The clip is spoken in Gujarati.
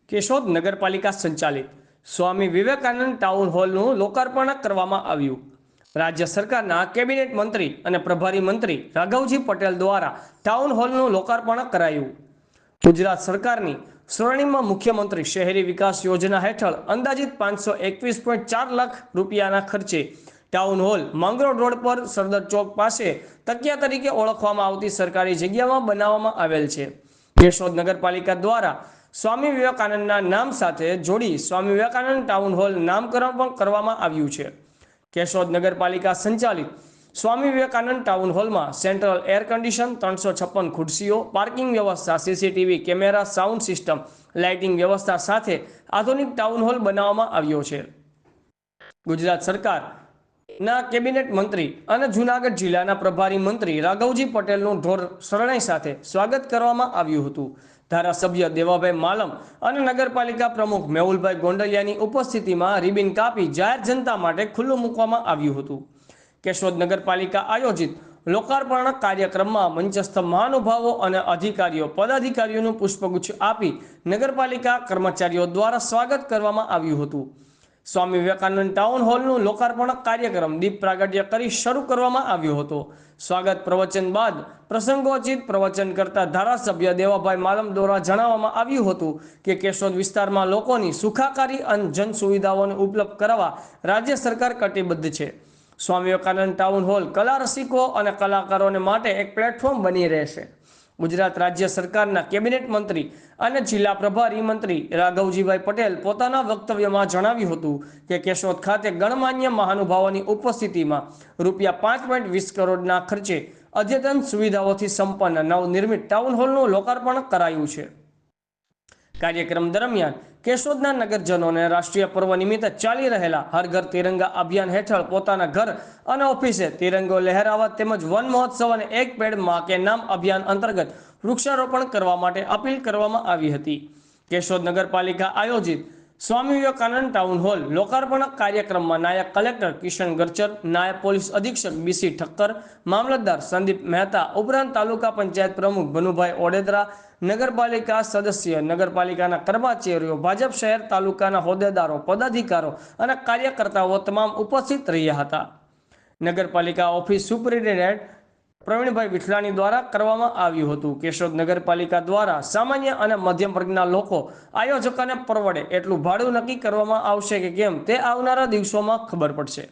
કેશોદ નગરપાલિકા સંચાલિત સ્વામી વિવેકાનંદ ટાઉન હોલનું લોકાર્પણ કરવામાં આવ્યું। રાજ્ય સરકારના કેબિનેટ મંત્રી અને પ્રભારી મંત્રી રાઘવજી પટેલ દ્વારા ટાઉન હોલનું લોકાર્પણ કરાયું। ગુજરાત સરકારની સ્વર્ણિમ મુખ્યમંત્રી શહેરી વિકાસ યોજના હેઠળ અંદાજિત 521.4 લાખ રૂપિયાના ખર્ચે ટાઉન હોલ માંગરોળ રોડ પર સરદાર ચોક પાસે તકિયા તરીકે ઓળખવામાં આવતી સરકારી જગ્યામાં બનાવવામાં આવેલ છે। કેશોદ નગરપાલિકા દ્વારા સ્વામી વિવેકાનંદના નામ સાથે જોડી સ્વામી વિવેકાનંદ ટાઉન હોલ નામકરણ પણ કરવામાં આવ્યું છે। કેશોદ નગરપાલિકા સંચાલિત સ્વામી વિવેકાનંદ ટાઉન હોલમાં સેન્ટ્રલ એર કન્ડિશન, 356 ખુરશીઓ, પાર્કિંગ વ્યવસ્થા, CCTV camera, sound system, lighting વ્યવસ્થા સાથે આધુનિક ટાઉન હોલ બનાવવામાં આવ્યો છે। ગુજરાત સરકારના કેબિનેટ મંત્રી અને જૂનાગઢ જિલ્લાના પ્રભારી મંત્રી રાઘવજી પટેલનું ઢોર શરણાઈ સાથે સ્વાગત કરવામાં આવ્યું હતું। ધારાસભ્ય દેવાભાઈ માલમ અને નગરપાલિકા પ્રમુખ મેહુલભાઈ ગોંડલિયાની ઉપસ્થિતિમાં રિબિન કાપી જાહેર જનતા માટે ખુલ્લું મૂકવામાં આવ્યું હતું। કેશોદ નગરપાલિકા આયોજિત લોકાર્પણ કાર્યક્રમમાં મંચસ્થ મહાનુભાવો અને અધિકારીઓ પદાધિકારીઓનું પુષ્પગુચ્છ આપી નગરપાલિકા કર્મચારીઓ દ્વારા સ્વાગત કરવામાં આવ્યું હતું। સ્વામી વિવેકાનંદ ટાઉન હોલનું લોકાર્પણ કાર્યક્રમ દીપ પ્રાગટ્ય કરી શરૂ કરવામાં આવ્યો હતો। સ્વાગત પ્રવચન બાદ પ્રસંગોચિત પ્રવચન કરતા ધારાસભ્ય દેવાભાઈ માલમ દ્વારા જણાવવામાં આવ્યું હતું કે કેશોદ વિસ્તારમાં લોકોની સુખાકારી અને જન સુવિધાઓને ઉપલબ્ધ કરવા રાજ્ય સરકાર કટિબદ્ધ છે। સ્વામી વિવેકાનંદ ટાઉન હોલ કલા રસિકો અને કલાકારોને માટે એક પ્લેટફોર્મ બની રહેશે। ગુજરાત રાજ્ય સરકારના કેબિનેટ મંત્રી અને જિલ્લા પ્રભારી મંત્રી રાઘવજીભાઈ પટેલ પોતાના વક્તવ્યમાં જણાવ્યું હતું કે કેશોદ ખાતે ગણમાન્ય મહાનુભાવોની ઉપસ્થિતિમાં ₹5.20 કરોડના ખર્ચે અદ્યતન સુવિધાઓથી સંપન્ન નવનિર્મિત ટાઉન હોલનું લોકાર્પણ કરાયું છે। કાર્યક્રમ દરમિયાન કેશોદના નગરજનોને રાષ્ટ્રીય પર્વ નિમિત્તે ચાલી રહેલા હર ઘર તિરંગા અભિયાન હેઠળ પોતાના ઘર અને ઓફિસે તિરંગો લહેરાવવા તેમજ વન મહોત્સવ અને એક પેડ માં કે નામ અભિયાન અંતર્ગત વૃક્ષારોપણ કરવા માટે અપીલ કરવામાં આવી હતી। કેશોદ નગરપાલિકા આયોજિત સ્વામી વિવેકાનંદ ટાઉન હોલ લોકાર્પણ કાર્યક્રમમાં નાયબ કલેક્ટર કિશન ગરચર, નાયબ પોલીસ અધિક્ષક બીસી ઠક્કર, મામલતદાર સંદીપ મહેતા ઉપરાંત તાલુકા પંચાયત પ્રમુખ ભનુભાઈ ઓડેદરા, નગરપાલિકા સદસ્ય, નગરપાલિકાના કર્મચારીઓ, ભાજપ શહેર તાલુકાના હોદ્દેદારો, પદાધિકારીઓ અને કાર્યકર્તાઓ તમામ ઉપસ્થિત રહ્યા હતા। નગરપાલિકા ઓફિસ સુપ્રિન્ટેન્ડન્ટ પ્રવીણભાઈ વિઠલાણી દ્વારા કરવામાં આવ્યું હતું। કેશોદ નગરપાલિકા દ્વારા સામાન્ય અને મધ્યમ વર્ગના લોકો આયોજકોને પરવડે એટલું ભાડું નક્કી કરવામાં આવશે કે કેમ તે આવનારા દિવસોમાં ખબર પડશે।